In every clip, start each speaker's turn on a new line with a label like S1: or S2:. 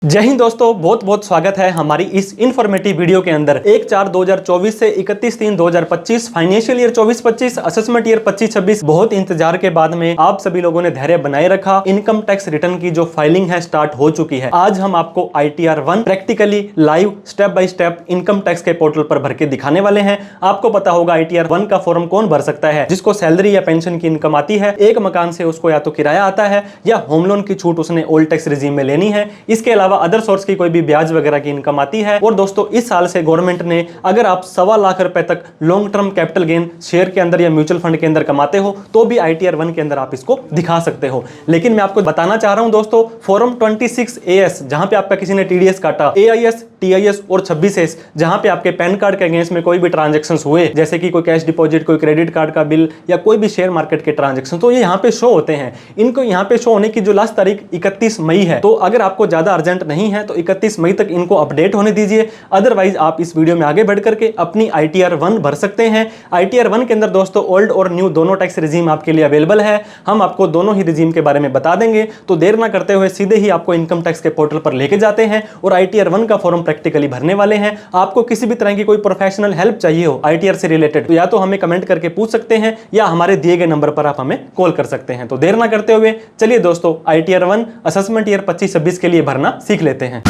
S1: जय हिंद दोस्तों, बहुत बहुत स्वागत है हमारी इस इन्फॉर्मेटिव वीडियो के अंदर। 1/4/2024 से 31/3/2025 फाइनेंशियल ईयर 24-25 असेसमेंट ईयर 25-26 बहुत इंतजार के बाद में आप सभी लोगों ने धैर्य बनाए रखा। इनकम टैक्स रिटर्न की जो फाइलिंग है स्टार्ट हो चुकी है। आज हम आपको ITR 1 practically live step by step income tax के पोर्टल पर भर के दिखाने वाले हैं। आपको पता होगा ITR 1 का फॉर्म कौन भर सकता है? जिसको सैलरी या पेंशन की इनकम आती है, एक मकान से उसको या तो किराया आता है या होम लोन की छूट उसने ओल्ड टैक्स रिजीम में लेनी है। इसके अलावा अदर सोर्स की कोई भी ब्याज वगैरह की इनकम आती है। और दोस्तों, इस साल से गवर्नमेंट ने अगर आप 1.25 लाख रुपए तक long term capital gain share के अंदर या म्यूचुअल फंड के अंदर कमाते हो तो भी ITR 1 के अंदर आप इसको दिखा सकते हो। लेकिन मैं आपको बताना चाह रहा हूं दोस्तों, फॉर्म 26AS जहां पे आपका किसी ने TDS काटा, AIS, TIS और 26S जहां पे आपके पैन कार्ड के अगेंस्ट में कोई भी ट्रांजेक्शन हुए, जैसे कि कोई कैश डिपॉजिट, कोई क्रेडिट कार्ड का बिल या कोई भी शेयर मार्केट के ट्रांजेक्शन, तो ये यहाँ पे शो होते हैं। इनको यहाँ पे शो होने की जो लास्ट तारीख 31 मई है। तो अगर आपको ज्यादा अर्जेंट नहीं है तो 31 मई तक इनको अपडेट होने दीजिए। अदरवाइज आप इस वीडियो में आगे बढ़ करके अपनी ITR 1 भर सकते हैं। ITR 1 के अंदर दोस्तों ओल्ड और न्यू दोनों टैक्स रिजीम आपके लिए अवेलेबल है। हम आपको दोनों ही रिजीम के बारे में बता देंगे। तो देर ना करते हुए सीधे ही आपको इनकम टैक्स के पोर्टल पर लेके जाते हैं और ITR 1 का फॉर्म प्रैक्टिकली भरने वाले हैं। आपको किसी भी तरह की कोई प्रोफेशनल हेल्प चाहिए हो ITR से रिलेटेड, तो या तो हमें कमेंट करके पूछ सकते हैं या हमारे दिए गए नंबर पर आप हमें कॉल कर सकते हैं। तो देर ना करते हुए चलिए दोस्तों ITR 1 असेसमेंट ईयर 25-26 के लिए भरना सीख लेते हैं।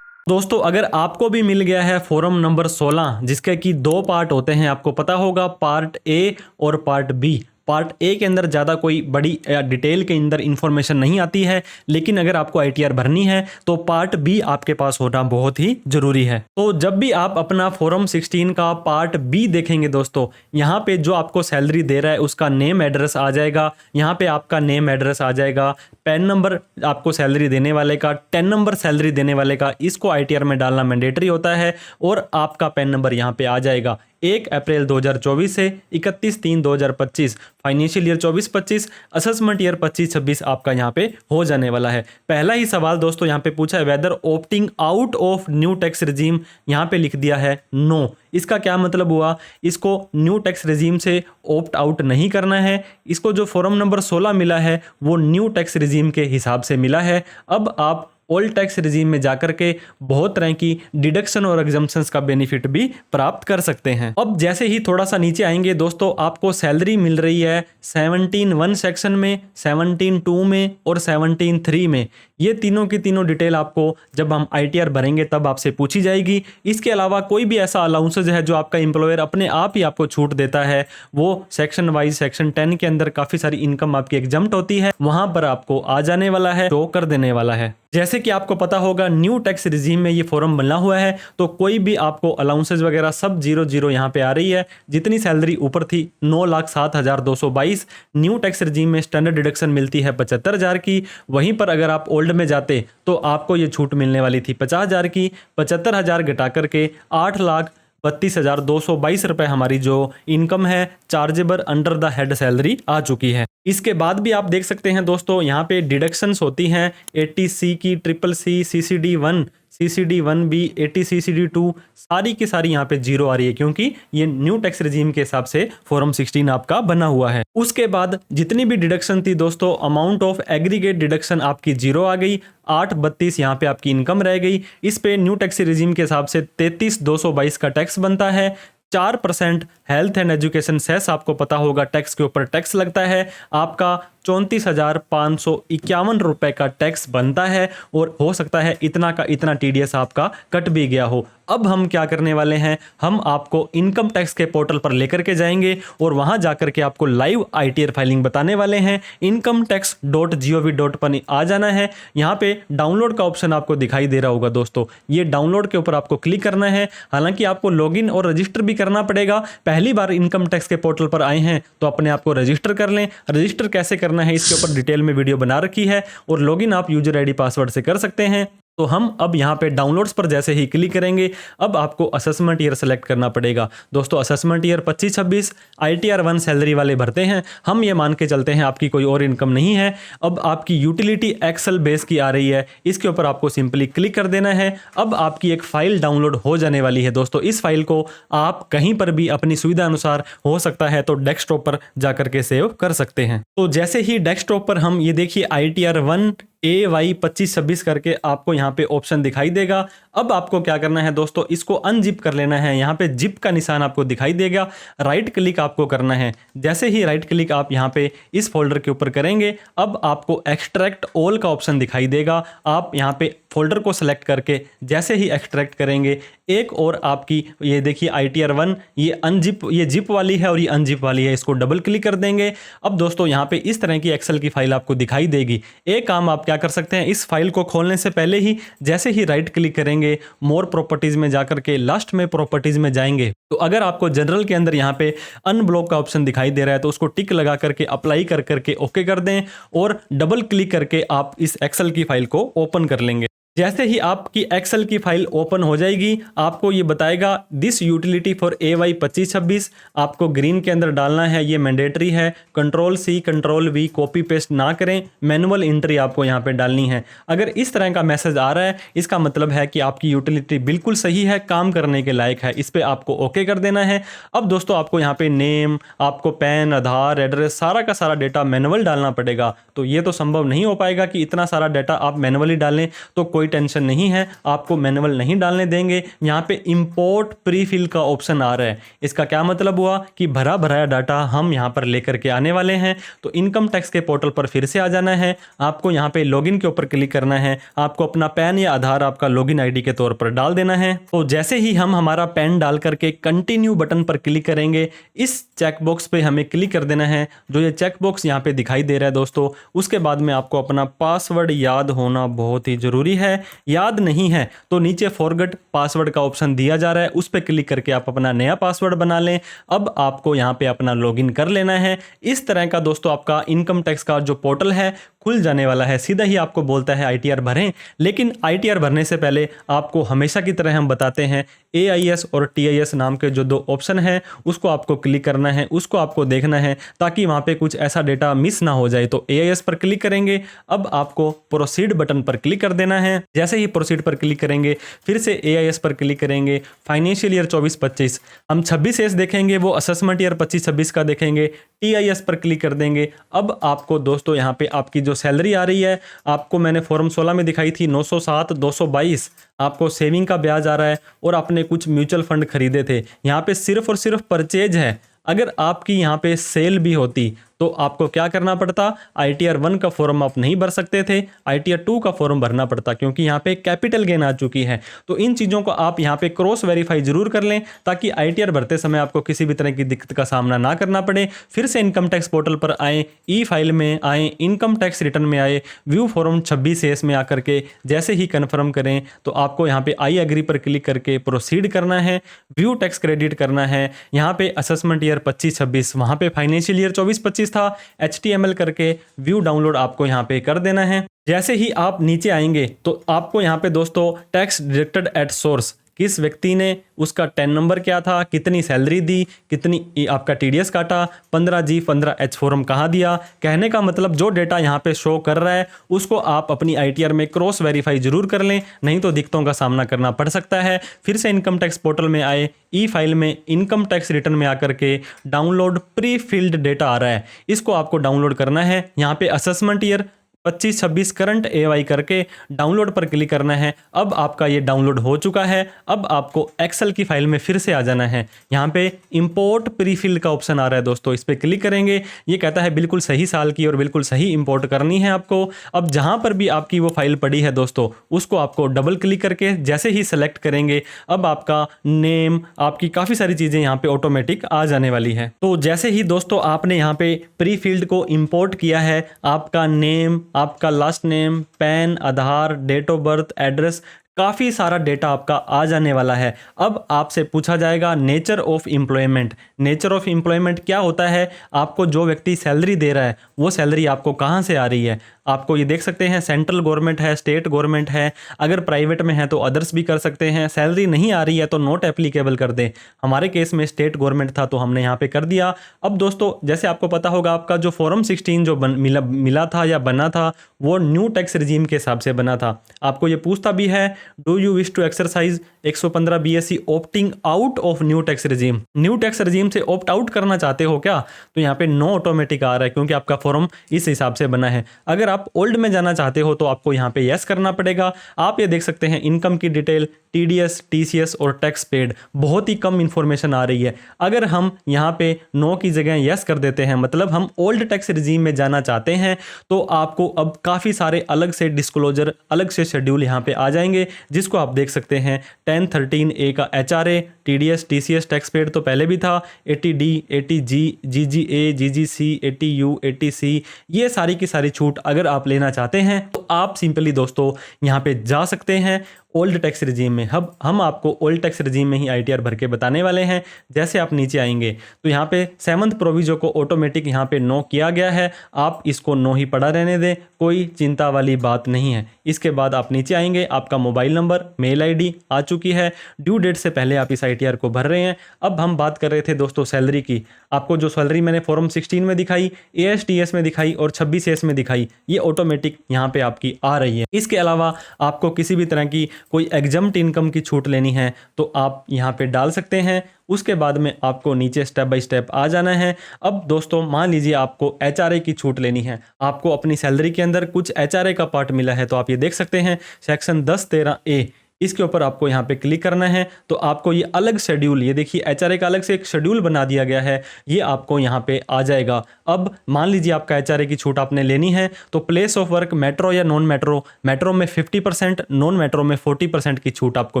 S1: दोस्तों, अगर आपको भी मिल गया है फॉर्म नंबर 16 जिसके कि 2 पार्ट होते हैं, आपको पता होगा पार्ट A और पार्ट B। पार्ट A के अंदर ज़्यादा कोई बड़ी डिटेल के अंदर इंफॉर्मेशन नहीं आती है, लेकिन अगर आपको ITR भरनी है तो पार्ट B आपके पास होना बहुत ही ज़रूरी है। तो जब भी आप अपना फॉर्म 16 का पार्ट B देखेंगे दोस्तों, यहाँ पे जो आपको सैलरी दे रहा है उसका नेम एड्रेस आ जाएगा। यहाँ पे आपका नेम एड्रेस आ जाएगा, पैन नंबर आपको सैलरी देने वाले का, 10 नंबर सैलरी देने वाले का, इसको ITR में डालना मैंडेटरी होता है। और आपका पैन नंबर यहाँ पे आ जाएगा। 1 अप्रैल 2024 से 31/3/2025 फाइनेंशियल ईयर 24-25 असेसमेंट ईयर 25-26 आपका यहाँ पे हो जाने वाला है। पहला ही सवाल दोस्तों यहाँ पे पूछा है, whether opting out of new tax regime, यहाँ पे लिख दिया है नो। इसका क्या मतलब हुआ? इसको न्यू टैक्स रिजीम से ऑप्ट आउट नहीं करना है। इसको जो फॉर्म नंबर 16 मिला है वो न्यू टैक्स रिजीम के हिसाब से मिला है। अब आप ओल्ड टैक्स रिजीम में जाकर के बहुत तरह की डिडक्शन और एग्जम्पशंस का बेनिफिट भी प्राप्त कर सकते हैं। अब जैसे ही थोड़ा सा नीचे आएंगे दोस्तों, आपको सैलरी मिल रही है 17(1) सेक्शन में, 17(2) में और 17(3) में। ये तीनों की तीनों डिटेल आपको जब हम ITR भरेंगे तब आपसे पूछी जाएगी। इसके अलावा कोई भी ऐसा अलाउंसेज है जो आपका एम्प्लॉयर अपने आप ही आपको छूट देता है, वो सेक्शन वाइज सेक्शन 10 के अंदर काफ़ी सारी इनकम आपकी एग्जम्प्ट होती है, वहाँ पर आपको आ जाने वाला है, शो कर देने वाला है। जैसे कि आपको पता होगा न्यू टैक्स रिजीम में ये फॉर्म बना हुआ है, तो कोई भी आपको अलाउंसेज वगैरह सब 0 यहाँ पे आ रही है। जितनी सैलरी ऊपर थी 9,07,222, न्यू टैक्स रिजीम में स्टैंडर्ड डिडक्शन मिलती है 75,000 की। वहीं पर अगर आप ओल्ड में जाते तो आपको ये छूट मिलने वाली थी 50,000 की। 75,000 घटा करके 8,32,222 रुपए हमारी जो इनकम है chargeable under the head salary आ चुकी है। इसके बाद भी आप देख सकते हैं दोस्तों, यहाँ पे डिडक्शंस होती हैं 80C की, CCC, CCD1, CCD1B, 80 CCD2, सारी की सारी यहाँ पे 0 आ रही है क्योंकि ये न्यू टैक्स रिजीम के हिसाब से फॉर्म 16 आपका बना हुआ है। उसके बाद जितनी भी डिडक्शन थी दोस्तों, अमाउंट ऑफ एग्रीगेट डिडक्शन आपकी 0 आ गई। 832 यहाँ पे आपकी इनकम रह गई। इस पे न्यू टैक्स रिजीम के हिसाब से 33,222 का टैक्स बनता है। 4% हेल्थ एंड एजुकेशन सेस आपको पता होगा टैक्स के ऊपर टैक्स लगता है। आपका 34,551 रुपए का टैक्स बनता है और हो सकता है इतना का इतना TDS आपका कट भी गया हो। अब हम क्या करने वाले हैं, हम आपको इनकम टैक्स के पोर्टल पर लेकर के जाएंगे और वहां जाकर के आपको लाइव ITR फाइलिंग बताने वाले हैं। incometax.gov.in आ जाना है। यहाँ पे डाउनलोड का ऑप्शन आपको दिखाई दे रहा होगा दोस्तों, ये डाउनलोड के ऊपर आपको क्लिक करना है। हालांकि आपको लॉगिन और रजिस्टर भी करना पड़ेगा। पहली बार इनकम टैक्स के पोर्टल पर आए हैं तो अपने आप को रजिस्टर कर लें। रजिस्टर कैसे करना है इसके ऊपर डिटेल में वीडियो बना रखी है और लॉगिन आप यूजर ID पासवर्ड से कर सकते हैं। तो हम अब यहाँ पे डाउनलोड्स पर जैसे ही क्लिक करेंगे, अब आपको असेसमेंट ईयर सेलेक्ट करना पड़ेगा। दोस्तों असेसमेंट ईयर 25-26 ITR 1 सैलरी वाले भरते हैं। हम ये मान के चलते हैं आपकी कोई और इनकम नहीं है। अब आपकी यूटिलिटी एक्सेल बेस की आ रही है, इसके ऊपर आपको सिंपली क्लिक कर देना है। अब आपकी एक फाइल डाउनलोड हो जाने वाली है। दोस्तों इस फाइल को आप कहीं पर भी अपनी सुविधा अनुसार, हो सकता है तो डेस्कटॉप पर जाकर के सेव कर सकते हैं। तो जैसे ही डेस्कटॉप पर हम ये देखिए ITR 1 AY 25-26 करके आपको यहाँ पे ऑप्शन दिखाई देगा। अब आपको क्या करना है दोस्तों, इसको अनजिप कर लेना है। यहाँ पे जिप का निशान आपको दिखाई देगा, राइट क्लिक आपको करना है। जैसे ही राइट क्लिक आप यहाँ पे इस फोल्डर के ऊपर करेंगे, अब आपको एक्सट्रैक्ट ऑल का ऑप्शन दिखाई देगा। आप यहाँ पे फोल्डर को सेलेक्ट करके जैसे ही एक्सट्रैक्ट करेंगे, एक और आपकी ये देखिए ITR 1 ये अनजिप, ये जिप वाली है और ये अनजिप वाली है, इसको डबल क्लिक कर देंगे। अब दोस्तों यहाँ पे इस तरह की एक्सेल की फाइल आपको दिखाई देगी। एक काम आप क्या कर सकते हैं, इस फाइल को खोलने से पहले ही जैसे ही राइट क्लिक करेंगे, मोर प्रॉपर्टीज में जाकर के लास्ट में प्रॉपर्टीज में जाएंगे, तो अगर आपको जनरल के अंदर यहाँ पे अनब्लॉक का ऑप्शन दिखाई दे रहा है तो उसको टिक लगा करके अप्लाई कर करके ओके कर दें और डबल क्लिक करके आप इस एक्सेल की फाइल को ओपन कर लेंगे। जैसे ही आपकी एक्सेल की फाइल ओपन हो जाएगी, आपको ये बताएगा दिस यूटिलिटी फॉर AY 25-26 आपको ग्रीन के अंदर डालना है, ये मैंडेटरी है। Ctrl+C Ctrl+V कॉपी पेस्ट ना करें, मैनुअल एंट्री आपको यहाँ पे डालनी है। अगर इस तरह का मैसेज आ रहा है, इसका मतलब है कि आपकी यूटिलिटी बिल्कुल सही है, काम करने के लायक है। इस पर आपको ओके कर देना है। अब दोस्तों आपको यहाँ पे नेम, आपको पैन, आधार, एड्रेस, सारा का सारा डेटा मैनुअल डालना पड़ेगा। तो ये तो संभव नहीं हो पाएगा कि इतना सारा डेटा आप मैनुअली डालें, तो कोई टेंशन नहीं है, आपको मैनुअल नहीं डालने देंगे। यहाँ पे इंपोर्ट प्री फिल का ऑप्शन आ रहा है। इसका क्या मतलब हुआ कि भरा भराया डाटा हम यहाँ पर लेकर के आने वाले हैं। तो इनकम टैक्स के पोर्टल पर फिर से आ जाना है, आपको यहाँ पे लॉगिन के ऊपर क्लिक करना है, आपको अपना पैन या आधार आपका लॉगिन आईडी के तौर पर डाल देना है। तो जैसे ही हम हमारा पैन डाल करके कंटिन्यू बटन पर क्लिक करेंगे, इस चेकबॉक्स पे हमें क्लिक कर देना है। जो ये चेकबॉक्स यहाँ पे दिखाई दे रहा है दोस्तों, उसके बाद में आपको अपना पासवर्ड याद होना बहुत ही जरूरी है। याद नहीं है तो नीचे फॉरगेट पासवर्ड का ऑप्शन दिया जा रहा है, उस पर क्लिक करके आप अपना नया पासवर्ड बना लें। अब आपको यहाँ पे अपना लॉगिन कर लेना है। इस तरह का दोस्तों आपका इनकम टैक्स का जो पोर्टल है खुल जाने वाला है। सीधा ही आपको बोलता है ITR भरें, लेकिन ITR भरने से पहले आपको हमेशा की तरह हम बताते हैं AIS और TIS नाम के जो दो ऑप्शन है उसको आपको क्लिक करना है, उसको आपको देखना है ताकि वहाँ पे कुछ ऐसा डेटा मिस ना हो जाए। तो AIS पर क्लिक करेंगे, अब आपको प्रोसीड बटन पर क्लिक कर देना है। जैसे ही प्रोसीड पर क्लिक करेंगे, फिर से AIS पर क्लिक करेंगे। फाइनेंशियल ईयर 24-25 हम 26S देखेंगे, वो असेसमेंट ईयर 25-26 का देखेंगे। TIS पर क्लिक कर देंगे। अब आपको दोस्तों यहाँ पे आपकी जो सैलरी आ रही है, आपको मैंने फॉर्म 16 में दिखाई थी 907-222, आपको सेविंग का ब्याज आ रहा है और आपने कुछ म्यूचुअल फंड खरीदे थे। यहाँ पे सिर्फ और सिर्फ परचेज है। अगर आपकी यहाँ पे सेल भी होती तो आपको क्या करना पड़ता, ITR 1 का फॉर्म आप नहीं भर सकते थे, ITR 2 का फॉर्म भरना पड़ता, क्योंकि यहाँ पे कैपिटल गेन आ चुकी है। तो इन चीज़ों को आप यहाँ पे क्रॉस वेरीफाई जरूर कर लें ताकि ITR भरते समय आपको किसी भी तरह की दिक्कत का सामना ना करना पड़े। फिर से इनकम टैक्स पोर्टल पर आए, ई फाइल में आए, इनकम टैक्स रिटर्न में आए, व्यू फॉर्म 26S में आकर के जैसे ही कन्फर्म करें तो आपको यहाँ पे आई एग्री पर क्लिक करके प्रोसीड करना है, व्यू टैक्स क्रेडिट करना है। यहाँ पे असेसमेंट ईयर 25-26, वहाँ पे फाइनेंशियल ईयर 24-25 था, HTML करके व्यू डाउनलोड आपको यहाँ पे कर देना है। जैसे ही आप नीचे आएंगे तो आपको यहाँ पे दोस्तों टैक्स डिडक्टेड एट सोर्स, किस व्यक्ति ने, उसका 10 नंबर क्या था, कितनी सैलरी दी, कितनी आपका TDS काटा, 15G 15H फॉर्म कहाँ दिया। कहने का मतलब जो डेटा यहाँ पे शो कर रहा है उसको आप अपनी ITR में क्रॉस वेरीफाई जरूर कर लें, नहीं तो दिक्कतों का सामना करना पड़ सकता है। फिर से इनकम टैक्स पोर्टल में आए, ई फाइल में इनकम टैक्स रिटर्न में आकर के डाउनलोड प्री फिल्ड डेटा आ रहा है, इसको आपको डाउनलोड करना है। यहाँ पे असेसमेंट ईयर 25-26 करंट AY करके डाउनलोड पर क्लिक करना है। अब आपका ये डाउनलोड हो चुका है। अब आपको एक्सेल की फाइल में फिर से आ जाना है। यहाँ पे इंपोर्ट प्रीफिल का ऑप्शन आ रहा है दोस्तों, इस पर क्लिक करेंगे। ये कहता है बिल्कुल सही साल की और बिल्कुल सही इंपोर्ट करनी है आपको। अब जहाँ पर भी आपकी वो फाइल पड़ी है दोस्तों, उसको आपको डबल क्लिक करके जैसे ही सेलेक्ट करेंगे, अब आपका नेम, आपकी काफ़ी सारी चीज़ें यहाँ पे ऑटोमेटिक आ जाने वाली है। तो जैसे ही दोस्तों आपने यहाँ पे प्री फील्ड को इंपोर्ट किया है, आपका नेम, आपका last name, PAN, Aadhaar, date of birth, address, काफ़ी सारा डेटा आपका आ जाने वाला है। अब आपसे पूछा जाएगा nature of employment. Nature of employment क्या होता है, आपको जो व्यक्ति सैलरी दे रहा है वो सैलरी आपको कहाँ से आ रही है। आपको ये देख सकते हैं सेंट्रल गवर्नमेंट है, स्टेट गवर्नमेंट है, अगर प्राइवेट में है तो अदर्स भी कर सकते हैं। सैलरी नहीं आ रही है तो नॉट एप्लीकेबल कर दें। हमारे केस में स्टेट गवर्नमेंट था तो हमने यहाँ पे कर दिया। अब दोस्तों जैसे आपको पता होगा आपका जो फॉर्म 16 जो मिला था या बना था वो न्यू टैक्स रिजीम के हिसाब से बना था। आपको ये पूछता भी है do you wish to exercise 115 BSc opting out of new tax regime. New tax regime से ऑप्ट आउट करना चाहते हो क्या? तो यहाँ पे नो ऑटोमेटिक आ रहा है क्योंकि आपका फॉर्म इस हिसाब से बना है। अगर आप ओल्ड में जाना चाहते हो तो आपको यहाँ पे यस करना पड़ेगा। आप ये देख सकते हैं इनकम की डिटेल, TDS, TCS और टैक्स पेड, बहुत ही कम इंफॉर्मेशन आ रही है। अगर हम यहाँ पे नो की जगह यस कर देते हैं मतलब हम ओल्ड टैक्स रिजीम में जाना चाहते हैं, तो आपको अब काफ़ी सारे अलग से डिस्क्लोजर, अलग से शेड्यूल यहाँ पे आ जाएंगे जिसको आप देख सकते हैं। 1013A का HRA, TDS, TCS, tax paid तो पहले भी था, 80D, 80G, GGA, GGC, 80U, 80C, ये सारी की सारी छूट अगर आप लेना चाहते हैं तो आप सिंपली दोस्तों यहाँ पे जा सकते हैं ओल्ड टैक्स रिजीम में। अब हम आपको ओल्ड टैक्स रिजीम में ही ITR भर के बताने वाले हैं। जैसे आप नीचे आएंगे तो यहाँ पे 7th प्रोविजो को ऑटोमेटिक यहाँ पे नो किया गया है, आप इसको नो ही पड़ा रहने दें, कोई चिंता वाली बात नहीं है। इसके बाद आप नीचे आएंगे, आपका मोबाइल नंबर, मेल ID आ चुकी है, ड्यू डेट से पहले आप इस ITR को भर रहे हैं। अब हम बात कर रहे थे दोस्तों सैलरी की। आपको जो सैलरी मैंने फॉर्म 16 में दिखाई, ASTS में दिखाई और 26S में दिखाई, ये ऑटोमेटिक यहाँ पे आपकी आ रही है। इसके अलावा आपको किसी भी तरह की कोई एग्जम्प्ट इनकम की छूट लेनी है तो आप यहाँ पे डाल सकते हैं। उसके बाद में आपको नीचे स्टेप बाय स्टेप आ जाना है। अब दोस्तों मान लीजिए आपको HRA की छूट लेनी है, आपको अपनी सैलरी के अंदर कुछ HRA का पार्ट मिला है, तो आप ये देख सकते हैं सेक्शन 1013A, इसके ऊपर आपको यहाँ पे क्लिक करना है तो आपको ये अलग शेड्यूल, ये देखिए HRA का अलग से एक शेड्यूल बना दिया गया है, ये आपको यहाँ पे आ जाएगा। अब मान लीजिए आपका HRA की छूट आपने लेनी है तो प्लेस ऑफ वर्क मेट्रो या नॉन मेट्रो, मेट्रो में 50%, नॉन मेट्रो में 40% की छूट आपको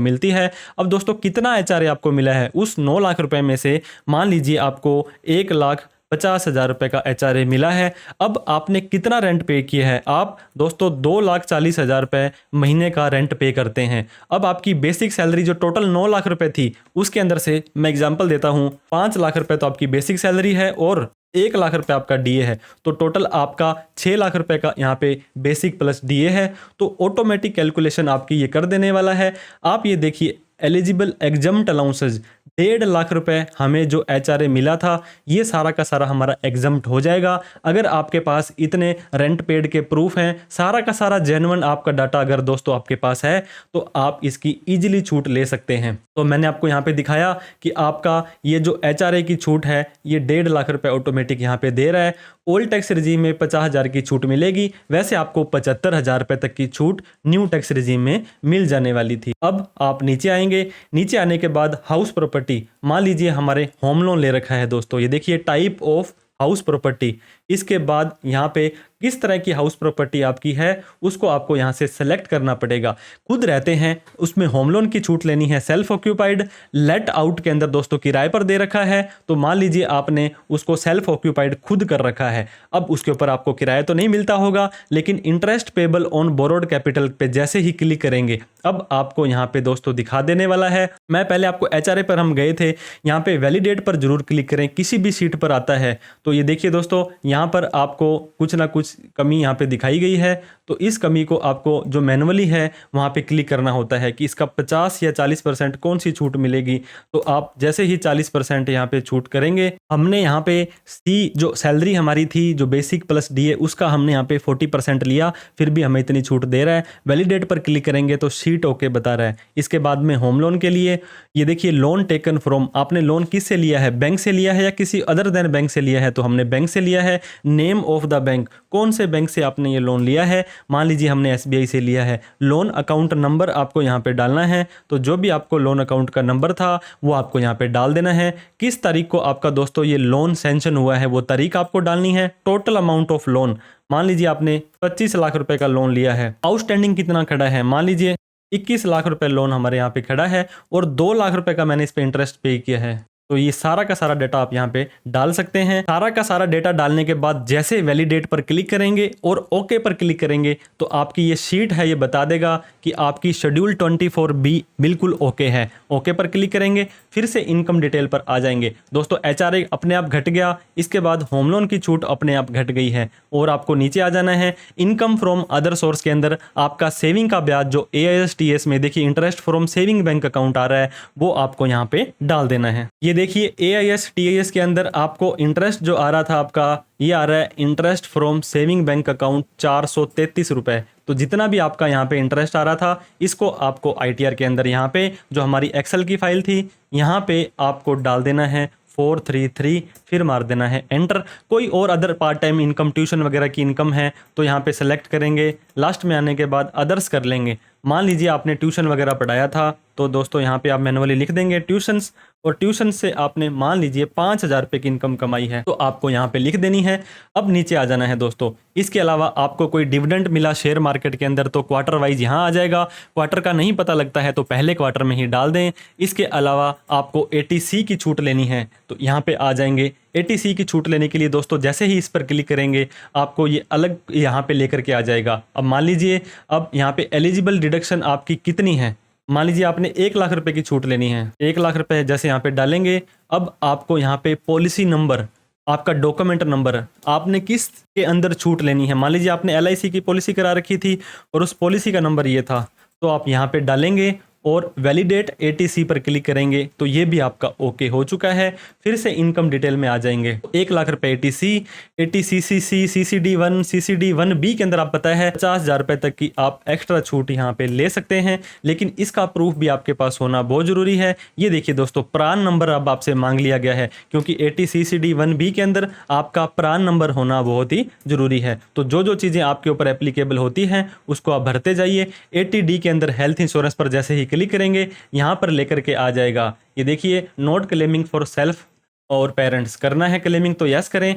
S1: मिलती है। अब दोस्तों कितना HRA आपको मिला है, उस 9 लाख रुपए में से मान लीजिए आपको 1,50,000 रुपए का HRA मिला है। अब आपने कितना रेंट पे किया है? आप दोस्तों 2,40,000 रुपए महीने का रेंट पे करते हैं। अब आपकी बेसिक सैलरी जो टोटल 9 लाख रुपए थी उसके अंदर से मैं एग्जांपल देता हूं, 5 लाख रुपए तो आपकी बेसिक सैलरी है और 1 लाख रुपए आपका DA है, तो टोटल आपका 6 लाख रुपए का यहाँ पे बेसिक प्लस DA है। तो ऑटोमेटिक कैलकुलेशन आपकी ये कर देने वाला है। आप ये देखिए एलिजिबल एग्जम्प्ट अलाउंसेज 1.5 लाख रुपए हमें जो HRA मिला था ये सारा का सारा हमारा एग्जम्प्ट हो जाएगा। अगर आपके पास इतने रेंट पेड के प्रूफ हैं, सारा का सारा जेन्युइन आपका डाटा अगर दोस्तों आपके पास है तो आप इसकी इजीली छूट ले सकते हैं। तो मैंने आपको यहाँ पे दिखाया कि आपका ये जो HRA की छूट है ये 1.5 लाख रुपए ऑटोमेटिक यहाँ पे दे रहा है। ओल्ड टैक्स रिजीम में 50,000 की छूट मिलेगी, वैसे आपको 75,000 रुपए तक की छूट न्यू टैक्स रिजीम में मिल जाने वाली थी। अब आप नीचे आएंगे, नीचे आने के बाद हाउस प्रॉपर्टी, मान लीजिए हमारे होम लोन ले रखा है दोस्तों, ये देखिए टाइप ऑफ हाउस प्रॉपर्टी। इसके बाद यहाँ पे किस तरह की हाउस प्रॉपर्टी आपकी है उसको आपको यहाँ से सेलेक्ट करना पड़ेगा। खुद रहते हैं उसमें होम लोन की छूट लेनी है, सेल्फ ऑक्यूपाइड, लेट आउट के अंदर दोस्तों किराए पर दे रखा है, तो मान लीजिए आपने उसको सेल्फ ऑक्यूपाइड खुद कर रखा है। अब उसके ऊपर आपको किराया तो नहीं मिलता होगा, लेकिन interest payable on borrowed capital पे जैसे ही क्लिक करेंगे अब आपको यहाँ पे दोस्तों दिखा देने वाला है। मैं पहले आपको HRA पर हम गए थे, यहाँ पे वैलिडेट पर जरूर क्लिक करें, किसी भी सीट पर आता है तो ये देखिए दोस्तों यहाँ पर आपको कुछ ना कुछ कमी यहाँ पे दिखाई गई है, तो इस कमी को आपको जो मैनुअली है वहाँ पे क्लिक करना होता है कि इसका 50 या 40% कौन सी छूट मिलेगी। तो आप जैसे ही 40% यहाँ पे छूट करेंगे, हमने यहाँ पे सी जो सैलरी हमारी थी जो बेसिक प्लस DA उसका हमने यहाँ पे 40% लिया, फिर भी हमें इतनी छूट दे रहा है। वैलिडेट पर क्लिक करेंगे तो शीट ओके बता रहा है। इसके बाद में होम लोन के लिए ये देखिए लोन टेकन फ्रॉम, आपने लोन किससे लिया है, बैंक से लिया है या किसी अदर देन बैंक से लिया है, तो हमने बैंक से लिया है। नेम ऑफ द बैंक, कौन से बैंक से आपने ये लोन लिया है, मान लीजिए हमने SBI से लिया है। लोन अकाउंट नंबर आपको यहाँ पे डालना है, तो जो भी आपको लोन अकाउंट का नंबर था वो आपको यहाँ पे डाल देना है। किस तारीख को आपका दोस्तों ये लोन सैंक्शन हुआ है वो तारीख आपको डालनी है। टोटल अमाउंट ऑफ लोन, मान लीजिए आपने 25 लाख रुपए का लोन लिया है। आउटस्टैंडिंग कितना खड़ा है, मान लीजिए 21 लाख रुपए लोन हमारे यहाँ पे खड़ा है और 2 लाख रुपए का मैंने इस पे इंटरेस्ट पे किया है। तो ये सारा का सारा डेटा आप यहाँ पे डाल सकते हैं। सारा का सारा डेटा डालने के बाद जैसे वैलिडेट पर क्लिक करेंगे और ओके पर क्लिक करेंगे तो आपकी ये शीट है ये बता देगा कि आपकी शेड्यूल 24B बिल्कुल ओके है। ओके पर क्लिक करेंगे, फिर से इनकम डिटेल पर आ जाएंगे। दोस्तों HRA अपने आप घट गया, इसके बाद होम लोन की छूट अपने आप घट गई है। और आपको नीचे आ जाना है इनकम फ्रॉम अदर सोर्स के अंदर आपका सेविंग का ब्याज जो AISTS में देखिए interest from saving bank account आ रहा है वो आपको यहाँ पे डाल देना है। ये देखिए AISTS के अंदर आपको इंटरेस्ट जो आ रहा था आपका ये आ रहा है interest from saving bank account 433 रुपए। तो जितना भी आपका यहाँ पे इंटरेस्ट आ रहा था इसको आपको ITR के अंदर यहाँ पे जो हमारी एक्सेल की फाइल थी यहाँ पे आपको डाल देना है 433, फिर मार देना है एंटर। कोई और other part time income tuition वगैरह की इनकम है तो यहाँ पे सेलेक्ट करेंगे, लास्ट में आने के बाद अदर्स कर लेंगे। मान लीजिए आपने ट्यूशन वगैरह पढ़ाया था तो दोस्तों यहाँ पे आप मैनुअली लिख देंगे ट्यूशन्स, और ट्यूशन से आपने मान लीजिए 5,000 रुपये की इनकम कमाई है तो आपको यहाँ पे लिख देनी है। अब नीचे आ जाना है दोस्तों। इसके अलावा आपको कोई डिविडेंड मिला शेयर मार्केट के अंदर तो क्वार्टर वाइज यहाँ आ जाएगा। क्वार्टर का नहीं पता लगता है तो पहले क्वार्टर में ही डाल दें। इसके अलावा आपको ATC की छूट लेनी है तो यहाँ पे आ जाएंगे। ATC की छूट लेने के लिए दोस्तों जैसे ही इस पर क्लिक करेंगे आपको ये अलग यहाँ पे लेकर के आ जाएगा। अब मान लीजिए अब यहाँ पे एलिजिबल डिडक्शन आपकी कितनी है, मान लीजिए आपने 1 लाख रुपए की छूट लेनी है। 1 लाख रुपए जैसे यहाँ पे डालेंगे, अब आपको यहाँ पे पॉलिसी नंबर, आपका डॉक्यूमेंट नंबर, आपने किस के अंदर छूट लेनी है। मान लीजिए आपने LIC की पॉलिसी करा रखी थी और उस पॉलिसी का नंबर ये था तो आप यहाँ पे डालेंगे और वैलिडेट ATC पर क्लिक करेंगे तो ये भी आपका ओके हो चुका है। फिर से इनकम डिटेल में आ जाएंगे। 1 लाख रुपए ATC, ATCCC, CCD1, CCD1B के अंदर आप पता है 50,000 रुपए तक की आप एक्स्ट्रा छूट यहाँ पे ले सकते हैं, लेकिन इसका प्रूफ भी आपके पास होना बहुत जरूरी है। ये देखिए दोस्तों प्रान नंबर अब आपसे मांग लिया गया है क्योंकि ATCCD1B के अंदर आपका प्रान नंबर होना बहुत ही जरूरी है। तो जो जो चीज़ें आपके ऊपर एप्लीकेबल होती हैं उसको आप भरते जाइए। 80D के अंदर हेल्थ इंश्योरेंस पर जैसे ही क्लिक करेंगे यहाँ पर लेकर के आ जाएगा। ये देखिए नॉट क्लेमिंग फॉर सेल्फ और पेरेंट्स, करना है क्लेमिंग तो यस करें।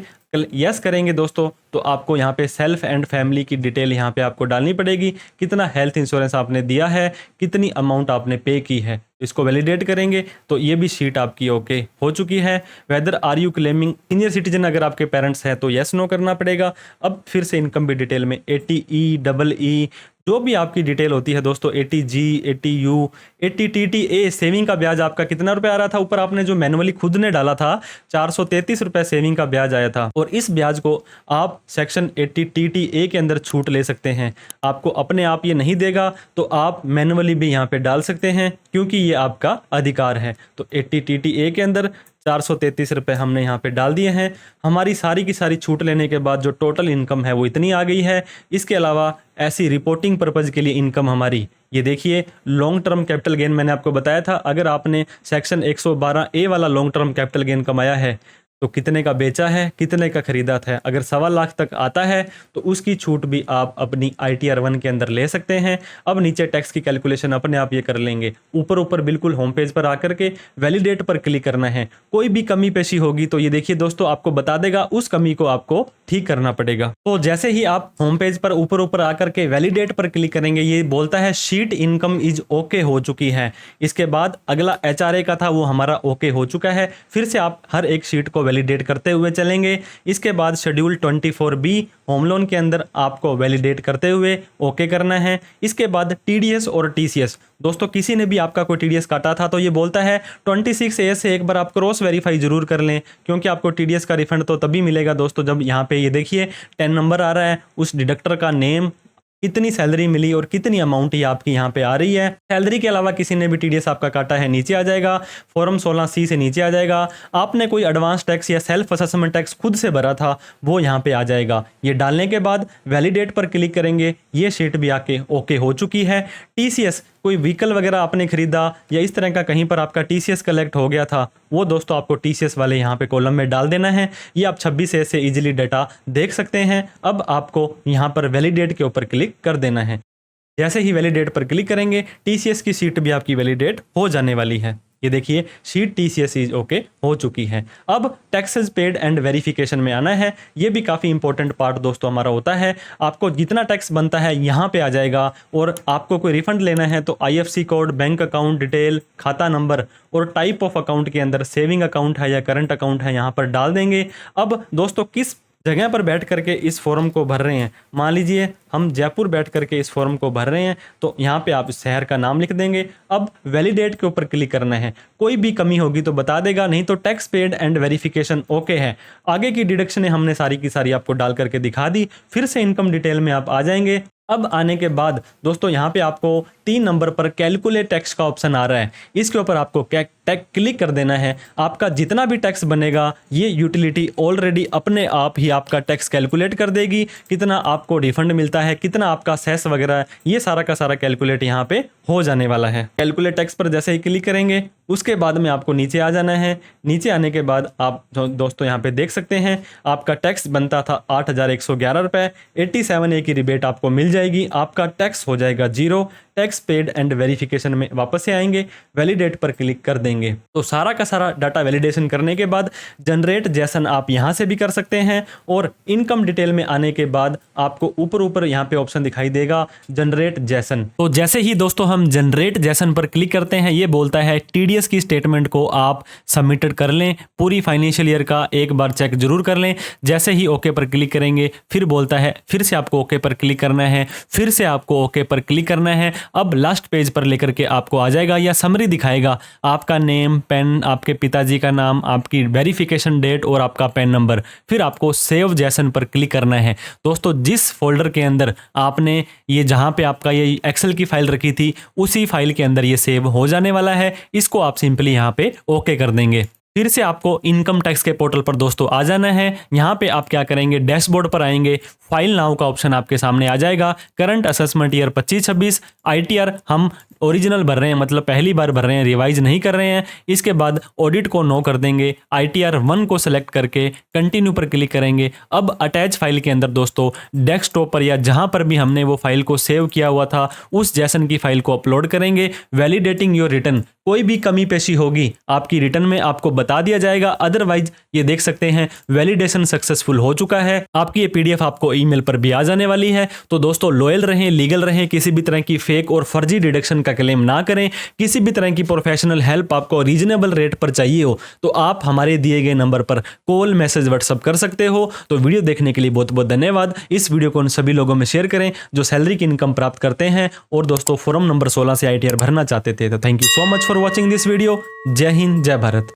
S1: यस करेंगे दोस्तों तो आपको यहाँ पे सेल्फ एंड फैमिली की डिटेल यहाँ पे आपको डालनी पड़ेगी। कितना हेल्थ इंश्योरेंस आपने दिया है, कितनी अमाउंट आपने पे की है, इसको वैलिडेट करेंगे तो ये भी शीट आपकी ओके हो चुकी है। Whether are you claiming senior citizen, अगर आपके पेरेंट्स हैं तो यस नो करना पड़ेगा। अब फिर से इनकम भी डिटेल में 80E, EE जो भी आपकी डिटेल होती है दोस्तों, 80G, 80U, 80TTA सेविंग का ब्याज आपका कितना रुपए आ रहा था, ऊपर आपने जो मैनुअली खुद ने डाला था 433 रुपए सेविंग का ब्याज आया था, और इस ब्याज को आप सेक्शन 80TTA के अंदर छूट ले सकते हैं। आपको अपने आप ये नहीं देगा तो आप मैनुअली भी यहाँ पे डाल सकते हैं क्योंकि ये आपका अधिकार है। तो 80TTA के अंदर 433 रुपये हमने यहाँ पे डाल दिए हैं। हमारी सारी की सारी छूट लेने के बाद जो टोटल इनकम है वो इतनी आ गई है। इसके अलावा ऐसी रिपोर्टिंग पर्पज़ के लिए इनकम हमारी, ये देखिए लॉन्ग टर्म कैपिटल गेन मैंने आपको बताया था, अगर आपने सेक्शन 112A वाला लॉन्ग टर्म कैपिटल गेन कमाया है तो कितने का बेचा है, कितने का खरीदा था, अगर 1.25 लाख तक आता है तो उसकी छूट भी आप अपनी ITR 1 के अंदर ले सकते हैं। अब नीचे टैक्स की कैलकुलेशन अपने आप ये कर लेंगे। ऊपर बिल्कुल होम पेज पर आकर के वैलिडेट पर क्लिक करना है। कोई भी कमी पेशी होगी तो ये देखिए दोस्तों आपको बता देगा, उस कमी को आपको ठीक करना पड़ेगा। तो जैसे ही आप होम पेज पर ऊपर आकर के वैलिडेट पर क्लिक करेंगे ये बोलता है शीट इनकम इज ओके हो चुकी है। इसके बाद अगला HRA का था वो हमारा ओके हो चुका है। फिर से आप हर एक शीट को वैलिडेट करते हुए चलेंगे। इसके बाद शेड्यूल 24B होम लोन के अंदर आपको वैलिडेट करते हुए ओके करना है। इसके बाद TDS और TCS, दोस्तों किसी ने भी आपका कोई TDS काटा था तो ये बोलता है 26A से एक बार आप क्रॉस वेरीफाई जरूर कर लें, क्योंकि आपको TDS का रिफंड तो तभी मिलेगा दोस्तों जब यहाँ पे ये देखिए 10 नंबर आ रहा है, उस डिडक्टर का नेम, कितनी सैलरी मिली और कितनी अमाउंट ही आपकी यहाँ पे आ रही है। सैलरी के अलावा किसी ने भी TDS आपका काटा है नीचे आ जाएगा। फॉर्म 16C से नीचे आ जाएगा। आपने कोई एडवांस टैक्स या सेल्फ असेसमेंट टैक्स खुद से भरा था वो यहाँ पे आ जाएगा। ये डालने के बाद वैलिडेट पर क्लिक करेंगे, ये शीट भी आके ओके हो चुकी है। TCS, कोई व्हीकल वगैरह आपने खरीदा या इस तरह का कहीं पर आपका TCS कलेक्ट हो गया था वो दोस्तों आपको TCS वाले यहाँ पे कॉलम में डाल देना है। ये आप 26A से इजीली डाटा देख सकते हैं। अब आपको यहाँ पर वैलिडेट के ऊपर क्लिक कर देना है। जैसे ही वैलिडेट पर क्लिक करेंगे TCS की शीट भी आपकी वैलिडेट हो जाने वाली है। ये देखिए शीट TCS इज ओके हो चुकी है। अब टैक्सेस पेड एंड वेरिफिकेशन में आना है। ये भी काफ़ी इंपॉर्टेंट पार्ट दोस्तों हमारा होता है। आपको जितना टैक्स बनता है यहाँ पे आ जाएगा, और आपको कोई रिफंड लेना है तो IFSC code, bank account detail, खाता नंबर और टाइप ऑफ अकाउंट के अंदर सेविंग अकाउंट है या करंट अकाउंट है यहाँ पर डाल देंगे। अब दोस्तों किस जगह पर बैठ करके इस फॉर्म को भर रहे हैं, मान लीजिए हम जयपुर बैठ करके इस फॉर्म को भर रहे हैं, तो यहाँ पे आप शहर का नाम लिख देंगे। अब वैलिडेट के ऊपर क्लिक करना है, कोई भी कमी होगी तो बता देगा, नहीं तो tax paid and verification okay है। आगे की डिडक्शनें हमने सारी की सारी आपको डाल करके दिखा दी। फिर से इनकम डिटेल में आप आ जाएंगे। अब आने के बाद दोस्तों यहाँ पे आपको 3 नंबर पर कैलकुलेट टैक्स का ऑप्शन आ रहा है, इसके ऊपर आपको क्लिक कर देना है। आपका जितना भी टैक्स बनेगा ये यूटिलिटी ऑलरेडी अपने आप ही आपका टैक्स कैलकुलेट कर देगी। कितना आपको रिफंड मिलता है, कितना आपका सेस वगैरह, ये सारा का सारा कैलकुलेट यहाँ पे हो जाने वाला है। कैलकुलेट टैक्स पर जैसे ही क्लिक करेंगे उसके बाद में आपको नीचे आ जाना है। नीचे आने के बाद आप दोस्तों यहाँ पे देख सकते हैं आपका टैक्स बनता था 8,111 रुपये, 87A की रिबेट आपको मिल जाएगी, आपका टैक्स हो जाएगा 0। टैक्स पेड एंड वेरिफिकेशन में वापस से आएंगे, वैलिडेट पर क्लिक कर देंगे। तो सारा का सारा डाटा वैलिडेशन करने के बाद जनरेट जैसन आप यहाँ से भी कर सकते हैं, और इनकम डिटेल में आने के बाद आपको ऊपर ऊपर यहाँ पे ऑप्शन दिखाई देगा जनरेट जैसन। तो जैसे ही दोस्तों हम जनरेट जैसन पर क्लिक करते हैं, ये बोलता है TDS की स्टेटमेंट को आप सबमिटेड कर लें, पूरी फाइनेंशियल ईयर का एक बार चेक जरूर कर लें। जैसे ही ओके पर क्लिक करेंगे फिर बोलता है फिर से आपको ओके पर क्लिक करना है, फिर से आपको ओके पर क्लिक करना है। अब लास्ट पेज पर लेकर के आपको आ जाएगा या समरी दिखाएगा, आपका नेम, पेन, आपके पिताजी का नाम, आपकी वेरिफिकेशन डेट और आपका पेन नंबर। फिर आपको सेव जैसन पर क्लिक करना है। दोस्तों जिस फोल्डर के अंदर आपने ये जहां पे आपका ये एक्सेल की फाइल रखी थी उसी फाइल के अंदर ये सेव हो जाने वाला है। इसको आप सिंपली यहाँ पे ओके कर देंगे। फिर से आपको इनकम टैक्स के पोर्टल पर दोस्तों आ जाना है। यहाँ पे आप क्या करेंगे, डैशबोर्ड पर आएंगे, फाइल नाउ का ऑप्शन आपके सामने आ जाएगा। करंट असेसमेंट ईयर 25-26, ITR हम ओरिजिनल भर रहे हैं, मतलब पहली बार भर रहे हैं, रिवाइज नहीं कर रहे हैं। इसके बाद ऑडिट को नो कर देंगे, ITR 1 को सेलेक्ट करके कंटिन्यू पर क्लिक करेंगे। अब अटैच फाइल के अंदर दोस्तों डेस्कटॉप पर या जहां पर भी हमने वो फाइल को सेव किया हुआ था उस जैसन की फाइल को अपलोड करेंगे। वैलिडेटिंग योर रिटर्न, कोई भी कमी पेशी होगी आपकी रिटर्न में आपको बता दिया जाएगा। अदरवाइज ये देख सकते हैं वैलिडेशन सक्सेसफुल हो चुका है। आपकी ये PDF आपको ईमेल पर भी आ जाने वाली है। तो दोस्तों लॉयल रहें, लीगल रहें, किसी भी तरह की फेक और फर्जी डिडक्शन का क्लेम ना करें। किसी भी तरह की प्रोफेशनल हेल्प आपको रीजनेबल रेट पर चाहिए हो तो आप हमारे दिए गए नंबर पर कॉल, मैसेज, व्हाट्सअप कर सकते हो। तो वीडियो देखने के लिए बहुत बहुत धन्यवाद। इस वीडियो को उन सभी लोगों में शेयर करें जो सैलरी की इनकम प्राप्त करते हैं और दोस्तों फॉर्म नंबर 16 से ITR भरना चाहते थे। तो thank you so much for watching this video. जय हिंद, जय भारत।